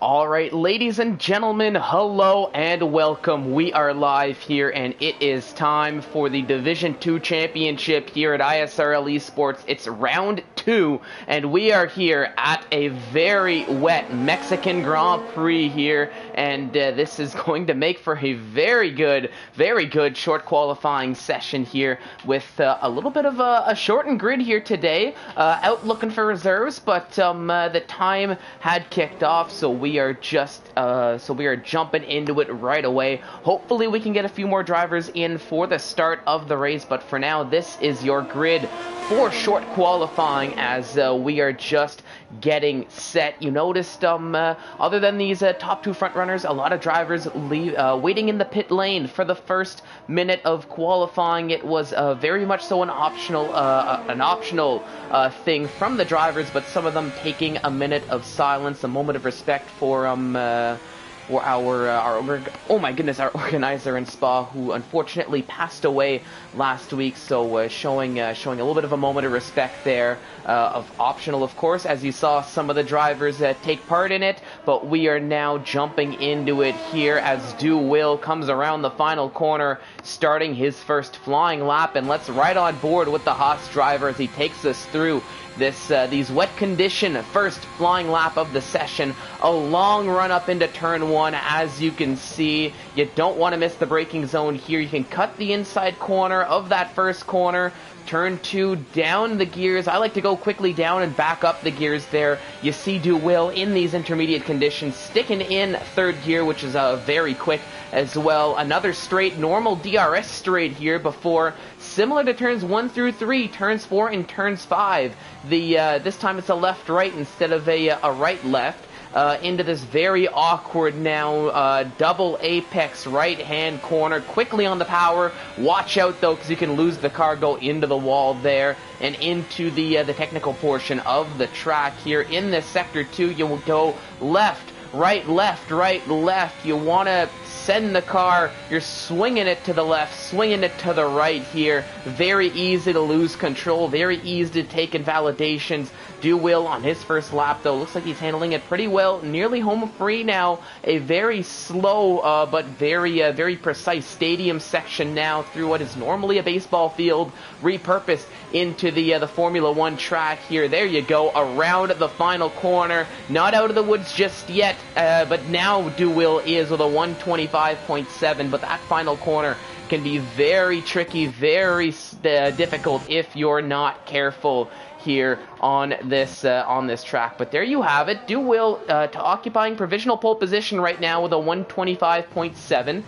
All right, ladies and gentlemen, hello and welcome. We are live here, and it is time for the Division 2 Championship here at ISRL Esports. It's round 2, and we are here at a very wet Mexican Grand Prix here, and this is going to make for a very good short qualifying session here with a little bit of a shortened grid here today. Out looking for reserves, but the time had kicked off, so we are jumping into it right away. Hopefully we can get a few more drivers in for the start of the race, but for now this is your grid for short qualifying as we are just getting set. You noticed other than these top two front runners, a lot of drivers waiting in the pit lane for the first minute of qualifying. It was very much so an optional thing from the drivers, but some of them taking a minute of silence, a moment of respect for our organizer in Spa, who unfortunately passed away last week. So showing a little bit of a moment of respect there, of optional, of course, as you saw some of the drivers take part in it. But we are now jumping into it here as Du Will comes around the final corner, starting his first flying lap, and let's ride on board with the Haas driver as he takes us through these wet condition first flying lap of the session. A long run up into turn 1, as you can see. You don't want to miss the braking zone here. You can cut the inside corner of that first corner. Turn 2, down the gears. I like to go quickly down and back up the gears there. You see Du Will in these intermediate conditions sticking in third gear, which is very quick as well. Another straight, normal DRS straight here before, similar to turns 1 through 3, turns 4 and turns 5. This time it's a left-right instead of a right-left. Into this very awkward now double apex right-hand corner, quickly on the power. Watch out though, because you can lose the car, go into the wall there, and into the technical portion of the track here. In this sector 2, you will go left, right, left. You want to send the car, you're swinging it to the left, swinging it to the right here. Very easy to lose control, very easy to take invalidations. Du Will on his first lap though, looks like he's handling it pretty well, nearly home free now. A very slow but very precise stadium section now through what is normally a baseball field, repurposed into the Formula 1 track here. There you go, around the final corner, not out of the woods just yet, but now Du Will is with a 125.7, but that final corner can be very tricky, very difficult if you're not careful here on this track. But there you have it. Du Will to occupying provisional pole position right now with a 125.7.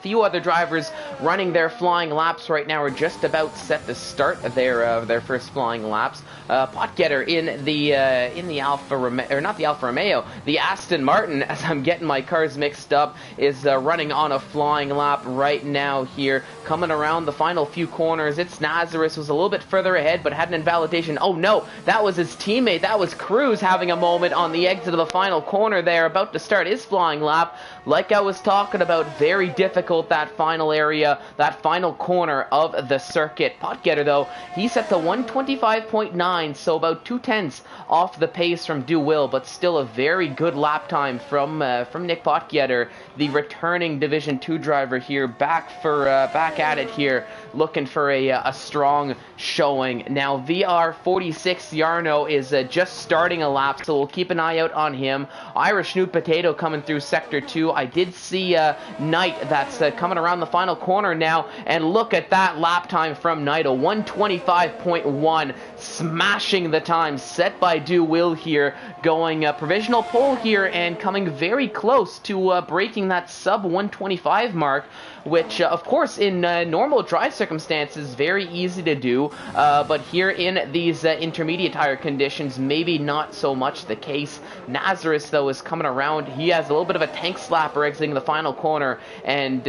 Few other drivers running their flying laps right now are just about set to start their first flying laps. Potgetter in the Alfa Romeo, or not the Alfa Romeo, the Aston Martin, as I'm getting my cars mixed up, is running on a flying lap right now here, coming around the final few corners. It's Nazareth, was a little bit further ahead, but had an invalidation. Oh no, that was his teammate. That was Cruz having a moment on the exit of the final corner there, about to start his flying lap. Like I was talking about, very difficult, that final area, that final corner of the circuit. Potgetter though, he set to 125.9, so about 2/10 off the pace from Du Will, but still a very good lap time from Nick Potgetter, the returning Division 2 driver here, back at it here, looking for a strong showing. Now VR46 Yarno is just starting a lap, so we'll keep an eye out on him. Irish Snoot Potato coming through sector 2. I did see Knight that's coming around the final corner now, and look at that lap time from Knight, a 125.1, smashing the time set by Du Will here, going provisional pole here and coming very close to breaking that sub 125 mark, which of course in normal dry circumstances very easy to do, but here in these intermediate tire conditions maybe not so much the case. Nazareth though is coming around. He has a little bit of a tank slapper exiting the final corner and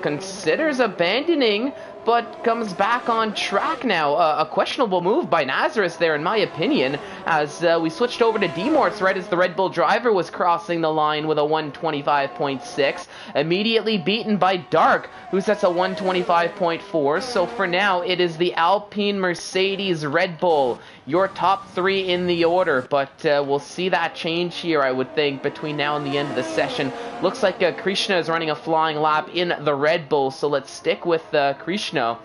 considers abandoning but comes back on track now. A questionable move by Nazareth there, in my opinion, as we switched over to Demorts right as the Red Bull driver was crossing the line with a 125.6, immediately beaten by Dark, who sets a 125.4. So for now, it is the Alpine, Mercedes, Red Bull, your top three in the order, but we'll see that change here, I would think, between now and the end of the session. Looks like Krishna is running a flying lap in the Red Bull, so let's stick with Krishna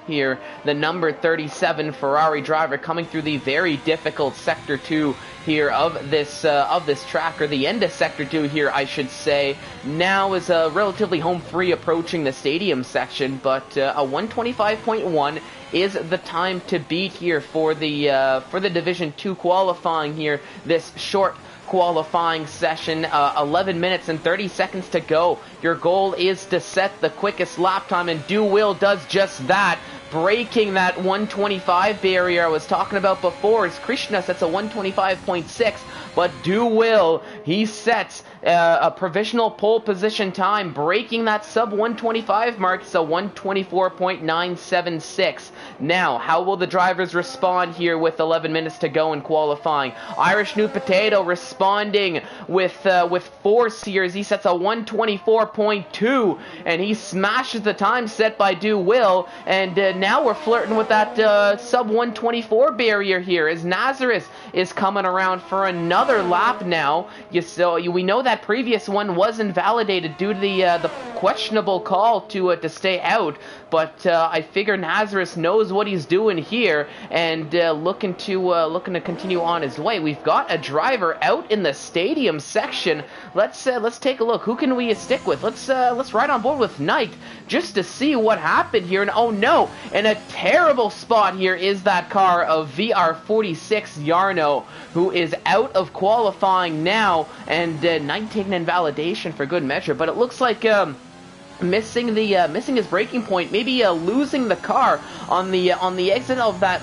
here, the number 37 Ferrari driver, coming through the very difficult Sector 2 here of this track, or the end of Sector 2 here, I should say. Now is relatively home free approaching the stadium section, but a 125.1 is the time to beat here for the Division 2 qualifying here, this short qualifying session. 11 minutes and 30 seconds to go. Your goal is to set the quickest lap time, and Do Will does just that, breaking that 125 barrier I was talking about before, as Krishna sets a 125.6, but Do Will, he sets a provisional pole position time, breaking that sub 125 mark. It's a 124.976. Now, how will the drivers respond here with 11 minutes to go in qualifying? Irish New Potato responding with force here as he sets a 124.2, and he smashes the time set by Do Will, and now we're flirting with that sub 124 barrier here as Nazareth is coming around for another lap now. We know that previous one was invalidated due to the questionable call to stay out, but I figure Nazareth knows what he's doing here, and looking to continue on his way. We've got a driver out in the stadium section. Let's take a look. Who can we stick with? Let's ride on board with Knight just to see what happened here. And oh no, in a terrible spot here is that car of VR46 Yarno, who is out of qualifying now, and Knight taking invalidation for good measure. But it looks like missing his braking point, maybe losing the car on the exit of that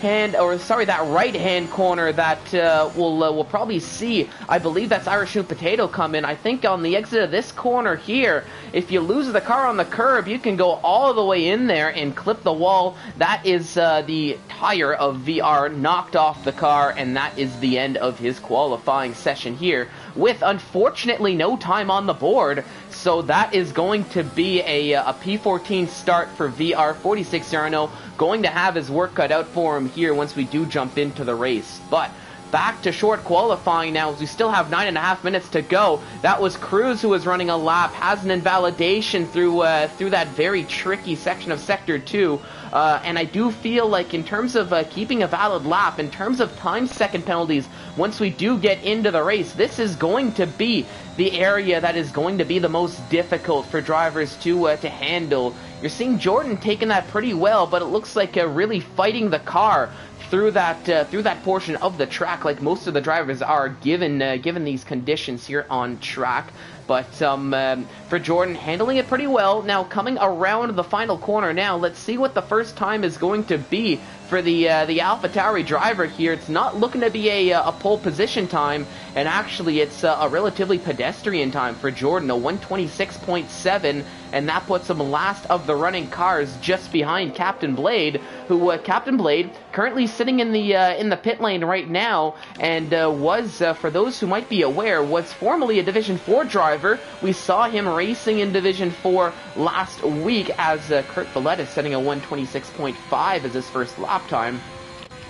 that right hand corner that we'll probably see. I believe that's Irish New Potato come in. I think on the exit of this corner here, if you lose the car on the curb, you can go all the way in there and clip the wall. That is the tire of VR knocked off the car, and that is the end of his qualifying session here, with unfortunately no time on the board. So that is going to be a P14 start for VR46 Yarno, going to have his work cut out for him here once we do jump into the race. But back to short qualifying now, as we still have 9.5 minutes to go. That was Cruz who was running a lap, has an invalidation through that very tricky section of Sector 2. And I do feel like in terms of keeping a valid lap, in terms of time second penalties, once we do get into the race, this is going to be the area that is going to be the most difficult for drivers to handle. You're seeing Jordan taking that pretty well, but it looks like really fighting the car through that portion of the track, like most of the drivers are given these conditions here on track. But for Jordan, handling it pretty well. Now coming around the final corner now, let's see what the first time is going to be for the AlphaTauri driver here. It's not looking to be a pole position time, and actually it's a relatively pedestrian time for Jordan, a 126.7, and that puts him last of the running cars, just behind Captain Blade, who Captain Blade currently sitting in the pit lane right now, and was, for those who might be aware, was formerly a Division 4 driver. We saw him racing in Division 4 last week as Kurt Valletta is setting a 126.5 as his first lap time.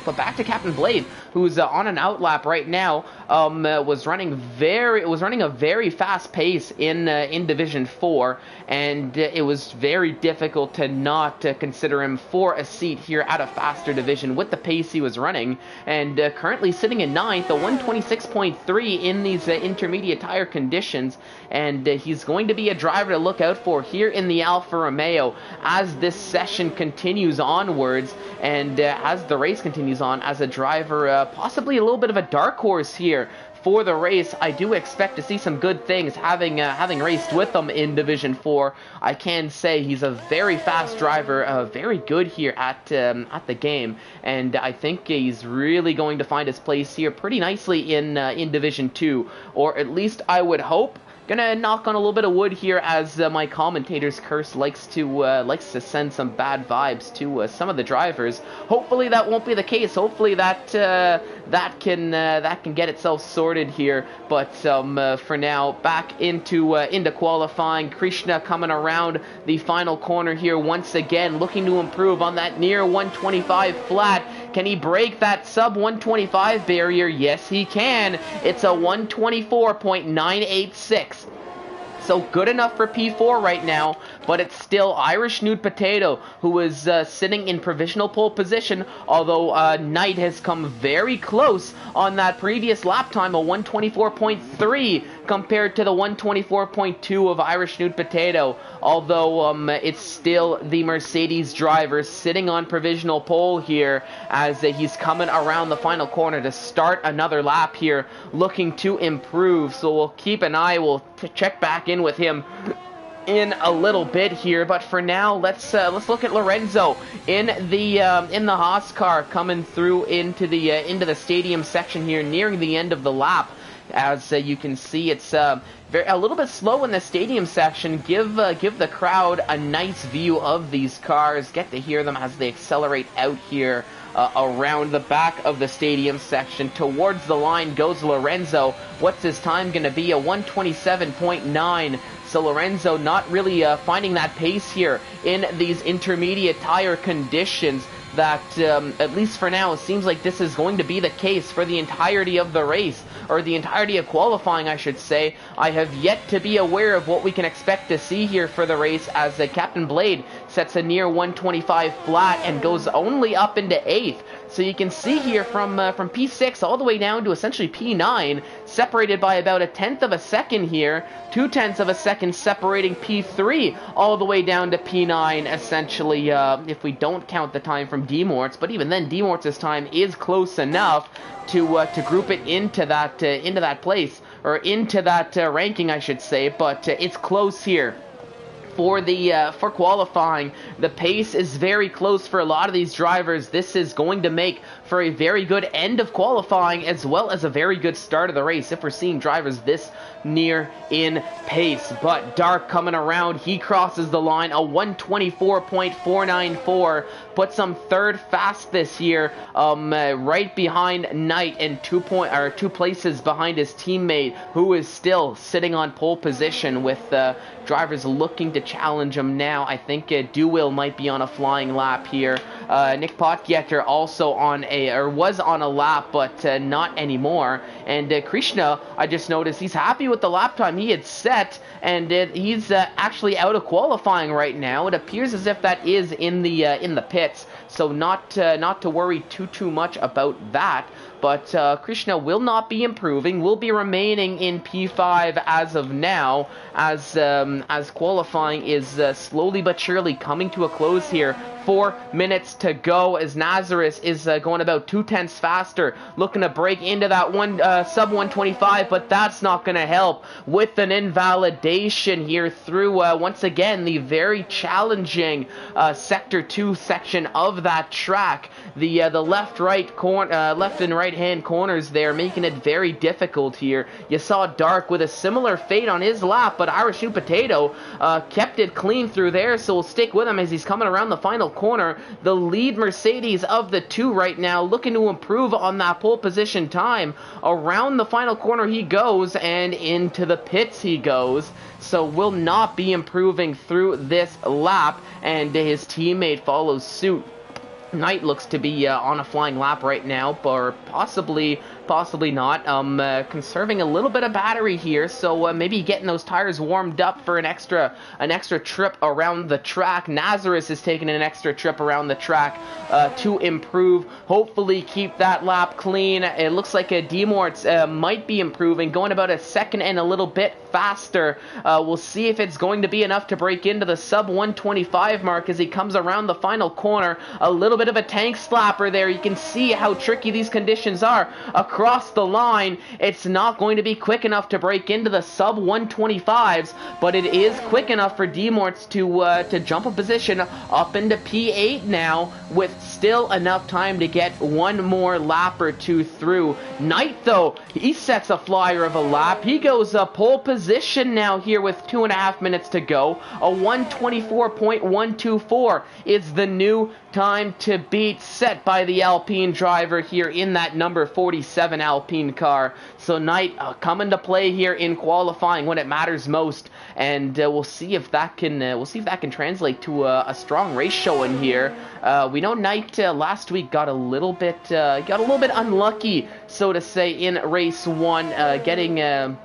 But back to Captain Blade, who's on an outlap right now, was running a very fast pace in Division 4, and it was very difficult to not consider him for a seat here at a faster division with the pace he was running. And currently sitting in 9th, a 126.3 in these intermediate tire conditions, and he's going to be a driver to look out for here in the Alfa Romeo as this session continues onwards, and as the race continues on, as a driver, possibly a little bit of a dark horse here for the race. I do expect to see some good things, having raced with them in Division 4. I can say he's a very fast driver, very good here at the game, and I think he's really going to find his place here pretty nicely in Division 2, or at least I would hope Gonna knock on a little bit of wood here, as my commentator's curse likes to send some bad vibes to some of the drivers. Hopefully that won't be the case. Hopefully that can get itself sorted here. But for now, back into qualifying. Krishna coming around the final corner here once again, looking to improve on that near 125 flat. Can he break that sub 125 barrier? Yes, he can. It's a 124.986. So good enough for P4 right now, but it's still Irish Nude Potato who is sitting in provisional pole position, although Knight has come very close on that previous lap time, a 124.3 compared to the 124.2 of Irish Nude Potato, although it's still the Mercedes driver sitting on provisional pole here, as he's coming around the final corner to start another lap here, looking to improve. So we'll keep an eye, we'll check back in with him in a little bit here, but for now, let's look at Lorenzo in the Haas car coming through into the stadium section here, nearing the end of the lap. As you can see, it's a little bit slow in the stadium section. Give the crowd a nice view of these cars. Get to hear them as they accelerate out here around the back of the stadium section. Towards the line goes Lorenzo. What's his time going to be? A 127.9. So Lorenzo not really finding that pace here in these intermediate tire conditions. That, at least for now, it seems like this is going to be the case for the entirety of the race, or the entirety of qualifying, I should say. I have yet to be aware of what we can expect to see here for the race, as Captain Blade sets a near 125 flat and goes only up into 8th. So you can see here from P6 all the way down to essentially P9, separated by about a 1/10 of a second here, 2/10 of a second separating P3 all the way down to P9, essentially, if we don't count the time from Demort's. But even then, Demort's time is close enough to group it into that place, or into that ranking, I should say. But it's close here. For qualifying, the pace is very close for a lot of these drivers. This is going to make for a very good end of qualifying, as well as a very good start of the race, if we're seeing drivers this near in pace. But Dark coming around, he crosses the line, a 124.494, puts him third fastest here, right behind Knight, and 2 places behind his teammate, who is still sitting on pole position, with drivers looking to challenge him now. I think Duwill might be on a flying lap here. Nick Potgieter also was on a lap, but not anymore. And Krishna, I just noticed he's happy with the lap time he had set, and he's actually out of qualifying right now. It appears as if that is in the pits, so not to worry too much about that. But Krishna will not be improving, will be remaining in P5 as of now, as qualifying is slowly but surely coming to a close here. 4 minutes to go, as Nazareth is going about 2/10 faster, looking to break into that sub 125, but that's not going to help, with an invalidation here through once again the very challenging sector 2 section of that track. The left and right hand corners there, making it very difficult here. You saw Dark with a similar fate on his lap, but Irish New Potato kept it clean through there, so we'll stick with him as he's coming around the final corner. The lead Mercedes of the two right now, looking to improve on that pole position time. Around the final corner he goes, and into the pits he goes, so will not be improving through this lap, and his teammate follows suit. Knight looks to be on a flying lap right now, or possibly not. Conserving a little bit of battery here, so maybe getting those tires warmed up for an extra trip around the track. Nazareth is taking an extra trip around the track to improve. Hopefully keep that lap clean. It looks like Demort's might be improving, going about a second and a little bit faster. We'll see if it's going to be enough to break into the sub 125 mark as he comes around the final corner. A little bit of a tank slapper there. You can see how tricky these conditions are. across the line. It's not going to be quick enough to break into the sub 125s, but it is quick enough for D-Morts to jump a position up into P8 now, with still enough time to get one more lap or two through. Knight, though, he sets a flyer of a lap. He goes pole position now here with 2.5 minutes to go. A 124.124 is the new time to beat, set by the Alpine driver here in that number 47 Alpine car. So Knight coming to play here in qualifying when it matters most, and we'll see if that can translate to a strong race showing here. We know Knight last week got a little bit unlucky, so to say, in race 1,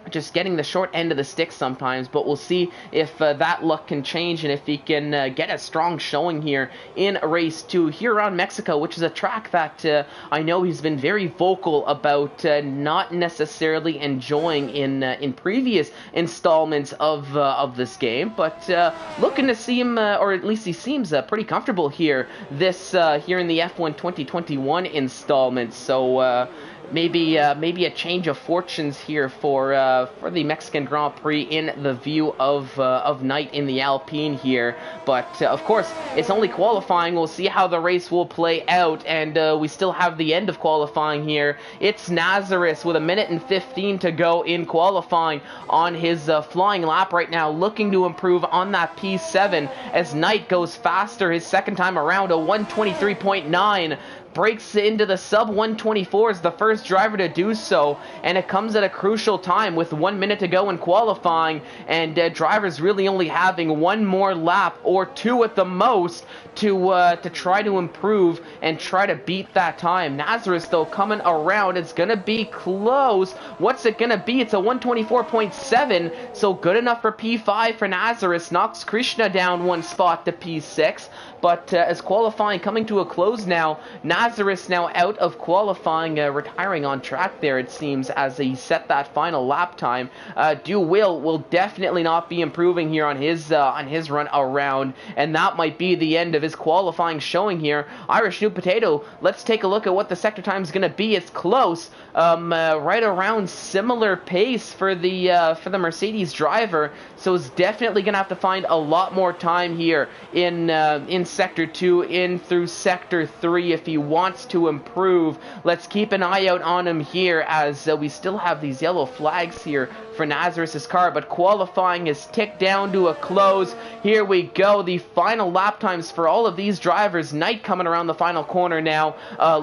just getting the short end of the stick sometimes, but we'll see if that luck can change and if he can get a strong showing here in race 2 here around Mexico, which is a track that I know he's been very vocal about not necessarily enjoying in previous installments of this game, but looking to see him, or at least he seems pretty comfortable here here in the F1 2021 installment. So maybe a change of fortunes here for the Mexican Grand Prix in the view of Knight in the Alpine here. But of course, it's only qualifying. We'll see how the race will play out, and we still have the end of qualifying here. It's Nazareth with 1 minute and 15 to go in qualifying on his flying lap right now, looking to improve on that P7 as Knight goes faster his second time around, a 123.9. Breaks into the sub 124 as the first driver to do so, and it comes at a crucial time with 1 minute to go in qualifying, and drivers really only having one more lap or two at the most to try to improve and try to beat that time. Nazareth, though, coming around, it's gonna be close. What's it gonna be? It's a 124.7, so good enough for P5 for Nazareth. Knocks Krishna down one spot to P6, but as qualifying coming to a close now, Nazareth now out of qualifying, retiring on track there, it seems, as he set that final lap time. will definitely not be improving here on his run around, and that might be the end of his qualifying showing here. Irish New Potato, let's take a look at what the sector time is going to be. It's close, right around similar pace for the Mercedes driver, so it's definitely going to have to find a lot more time here in Sector 2, in through Sector 3 if he wants to improve. Let's keep an eye out on him here, as we still have these yellow flags here for Nazareth's car, but qualifying is ticked down to a close. Here we go, the final lap times for all of these drivers. Knight coming around the final corner now,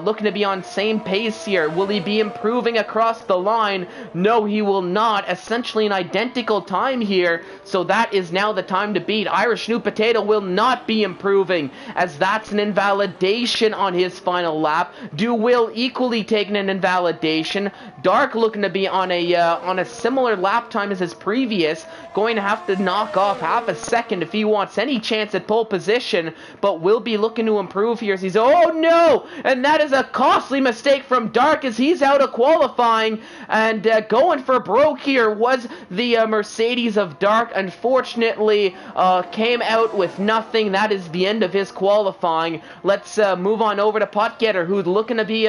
looking to be on same pace here. Will he be improving across the line? No, he will not. Essentially an identical time here, so that is now the time to beat. Irish New Potato will not be improving, as that's an invalidation on his final lap. Will equally taking an invalidation. Dark looking to be on a similar lap time as his previous, going to have to knock off half a second if he wants any chance at pole position, but will be looking to improve here as he's, oh no, and that is a costly mistake from Dark as he's out of qualifying, and going for broke here was the Mercedes of Dark. Unfortunately, came out with nothing. That is the end of his qualifying. Let's move on over to Potgetter, who's looking to be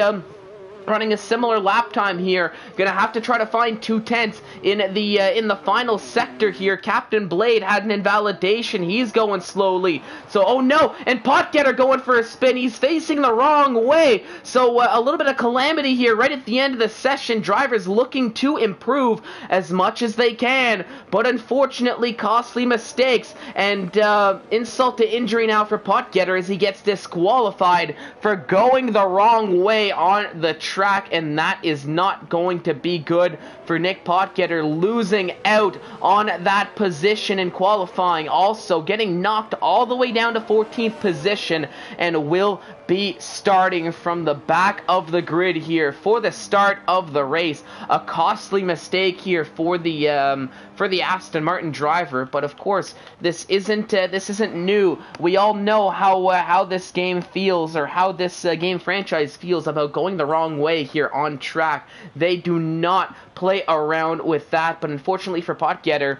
running a similar lap time here. Gonna have to try to find 2/10 in the final sector here. Captain Blade had an invalidation. He's going slowly. So, oh no, and Potgetter going for a spin. He's facing the wrong way. So a little bit of calamity here right at the end of the session. Drivers looking to improve as much as they can, but unfortunately costly mistakes, and insult to injury now for Potgetter as he gets disqualified for going the wrong way on the track, and that is not going to be good for Nick Potgetter, losing out on that position in qualifying, also getting knocked all the way down to 14th position, and will be starting from the back of the grid here for the start of the race. A costly mistake here for the Aston Martin driver, but of course this isn't new. We all know how this game feels, or how this game franchise feels about going the wrong way here on track. They do not play around with that, but unfortunately for Potgetter,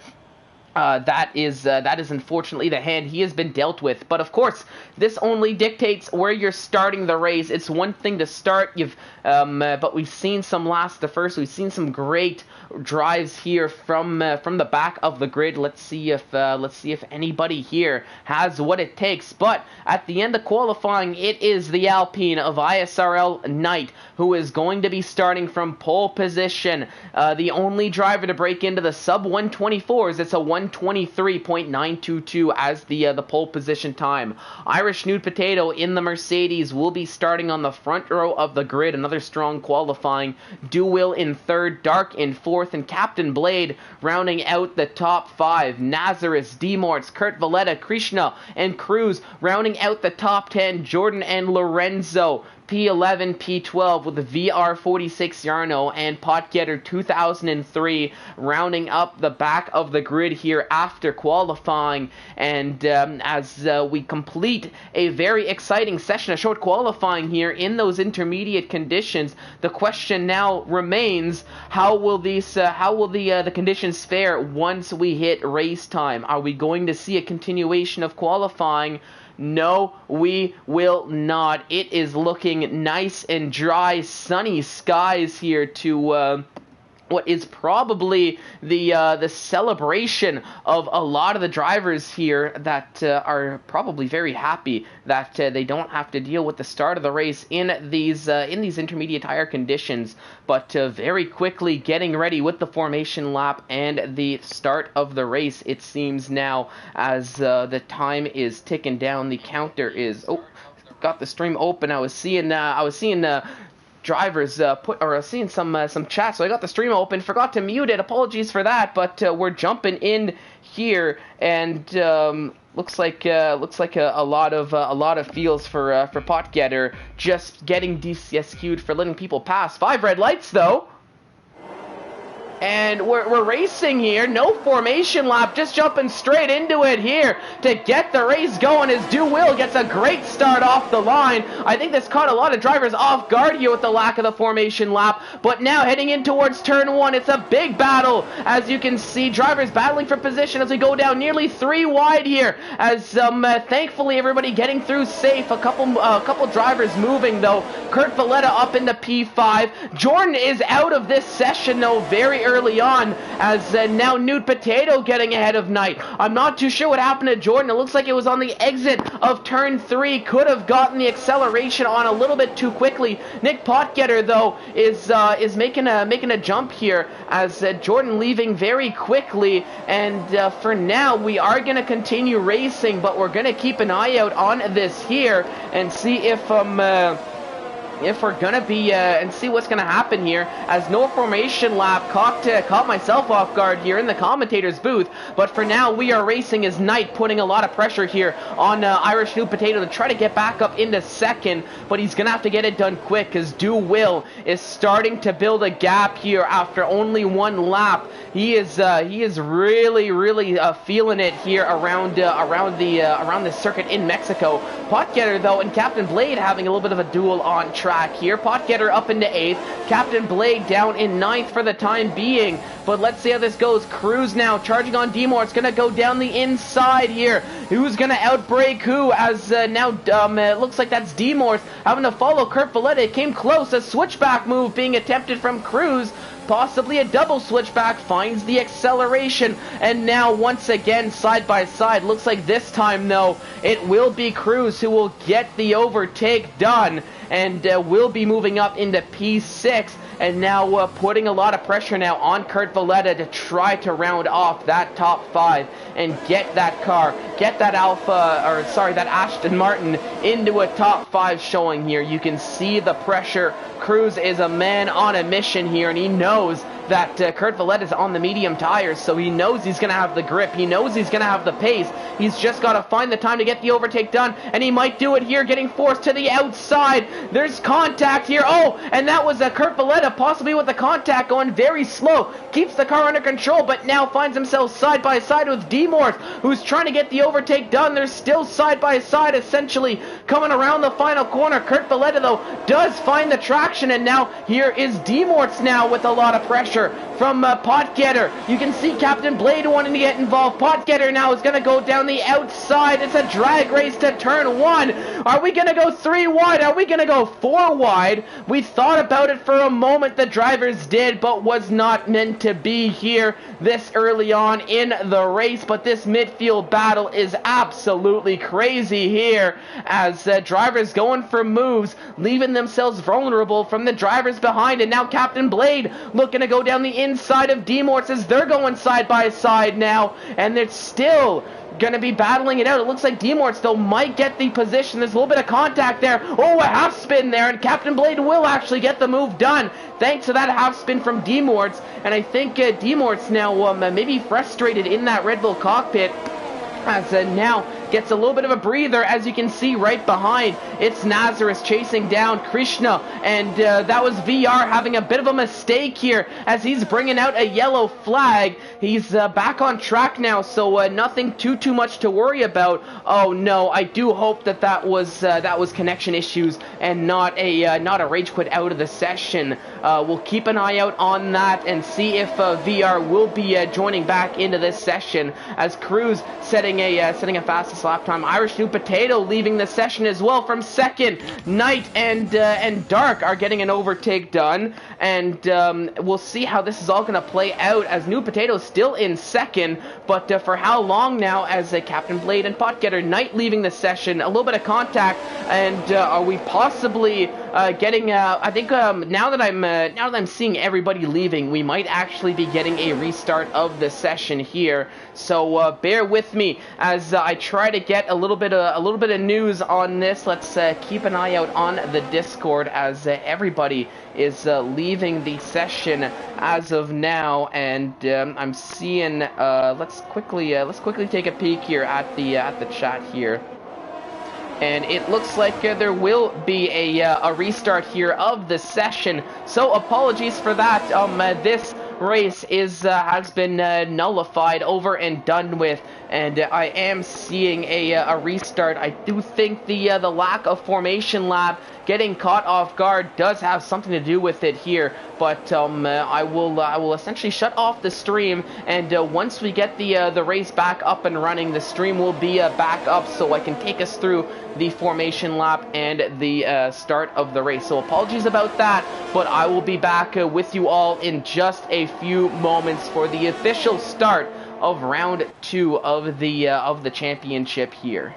that is unfortunately the hand he has been dealt with. But of course, this only dictates where you're starting the race. It's one thing to start, but we've seen some last to first. We've seen some great drives here from the back of the grid. Let's see if anybody here has what it takes. But at the end of qualifying, it is the Alpine of ISRL Knight who is going to be starting from pole position. The only driver to break into the sub 124s. It's a 123.922 as the pole position time. Irish Nude Potato in the Mercedes will be starting on the front row of the grid. Another strong qualifying. Will in third, Dark in fourth, and Captain Blade rounding out the top five. Nazareth, Demorts, Kurt Valletta, Krishna, and Cruz rounding out the top 10. Jordan and Lorenzo P11, P12 with the VR46 Yarno and Potgetter 2003 rounding up the back of the grid here after qualifying. And as we complete a very exciting session of short qualifying here in those intermediate conditions, the question now remains: how will the conditions fare once we hit race time? Are we going to see a continuation of qualifying? No, we will not. It is looking nice and dry, sunny skies here to what is probably the celebration of a lot of the drivers here that are probably very happy that they don't have to deal with the start of the race in these intermediate tire conditions, but very quickly getting ready with the formation lap and the start of the race. It seems now as the time is ticking down, the counter is got the stream open. I was seeing drivers seeing some chat, so I got the stream open, forgot to mute it, apologies for that, but we're jumping in here, and looks like a lot of feels for Potgetter just getting DCSQ'd for letting people pass. 5 red lights though. And we're racing here, no formation lap, just jumping straight into it here to get the race going as Will gets a great start off the line. I think this caught a lot of drivers off guard here with the lack of the formation lap, but now heading in towards turn 1, it's a big battle. As you can see, drivers battling for position as we go down nearly 3 wide here, as thankfully everybody getting through safe. A couple drivers moving though. Kurt Valletta up into P5. Jordan is out of this session though very early on, as now Nude Potato getting ahead of Knight. I'm not too sure what happened to Jordan. It looks like it was on the exit of turn 3. Could have gotten the acceleration on a little bit too quickly. Nick Potgetter though is making a jump here, as Jordan leaving very quickly. And for now we are going to continue racing, but we're going to keep an eye out on this here and see if we're gonna be and see what's gonna happen here, as no formation lap caught myself off guard here in the commentator's booth. But for now we are racing as Knight putting a lot of pressure here on Irish Nude Potato to try to get back up into second, but he's gonna have to get it done quick, because Will is starting to build a gap here after only 1 lap. He is really feeling it here around the circuit in Mexico. Potgetter though and Captain Blade having a little bit of a duel on track here. Potgetter up into 8th, Captain Blade down in 9th for the time being, but let's see how this goes. Cruz now charging on Demore. It's gonna go down the inside here. Who's gonna outbrake who, as now it looks like that's Demore having to follow Kurt Valletta. It came close, a switchback move being attempted from Cruz, possibly a double switchback, finds the acceleration, and now once again side by side. Looks like this time though it will be Cruz who will get the overtake done, and will be moving up into P6, and now putting a lot of pressure now on Kurt Valletta to try to round off that top 5 and get that that Aston Martin into a top 5 showing here. You can see the pressure. Cruz is a man on a mission here, and he knows that Kurt Valletta is on the medium tires, so he knows he's going to have the grip. He knows he's going to have the pace. He's just got to find the time to get the overtake done, and he might do it here, getting forced to the outside. There's contact here. Oh, and that was Kurt Valletta, possibly with the contact going very slow. Keeps the car under control, but now finds himself side by side with Demorth, who's trying to get the overtake done. They're still side by side, essentially coming around the final corner. Kurt Valletta, though, does find the traction, and now here is Demorth now with a lot of pressure. pressure from Potgetter. You can see Captain Blade wanting to get involved. Potgetter now is going to go down the outside. It's a drag race to turn 1. Are we going to go 3 wide? Are we going to go 4 wide? We thought about it for a moment, the drivers did, but was not meant to be here this early on in the race. But this midfield battle is absolutely crazy here as drivers going for moves, leaving themselves vulnerable from the drivers behind. And now Captain Blade looking to go down the inside of D-Morts as they're going side by side now, and they're still gonna be battling it out. It looks like D-Morts though might get the position. There's a little bit of contact there. Oh, a half spin there, and Captain Blade will actually get the move done thanks to that half spin from D-Morts. And I think D-Morts now maybe frustrated in that Red Bull cockpit as now gets a little bit of a breather. As you can see right behind, it's Nazareth chasing down Krishna, and that was VR having a bit of a mistake here as he's bringing out a yellow flag. He's back on track now, so nothing too much to worry about. Oh no, I do hope that was connection issues and not a rage quit out of the session. We'll keep an eye out on that and see if VR will be joining back into this session as Cruz setting a fastest lap time. Irish New Potato leaving the session as well from second. Knight and Dark are getting an overtake done, and we'll see how this is all going to play out as New Potato still in second, but for how long now as Captain Blade and Potgetter. Knight leaving the session, a little bit of contact, and are we possibly getting I think now that I'm seeing everybody leaving, we might actually be getting a restart of the session here. So bear with me as I try to get a little bit of news on this. Let's keep an eye out on the Discord as everybody is leaving the session as of now, and I'm seeing. Let's quickly take a peek here at the chat here. And it looks like there will be a restart here of the session. So apologies for that. This race has been nullified, over and done with, and I am seeing a restart. I do think the lack of formation lap, getting caught off guard, does have something to do with it here. But I will essentially shut off the stream, and once we get the race back up and running, the stream will be back up so I can take us through the formation lap and the start of the race. So apologies about that, but I will be back with you all in just a few moments for the official start of round 2 of the championship here.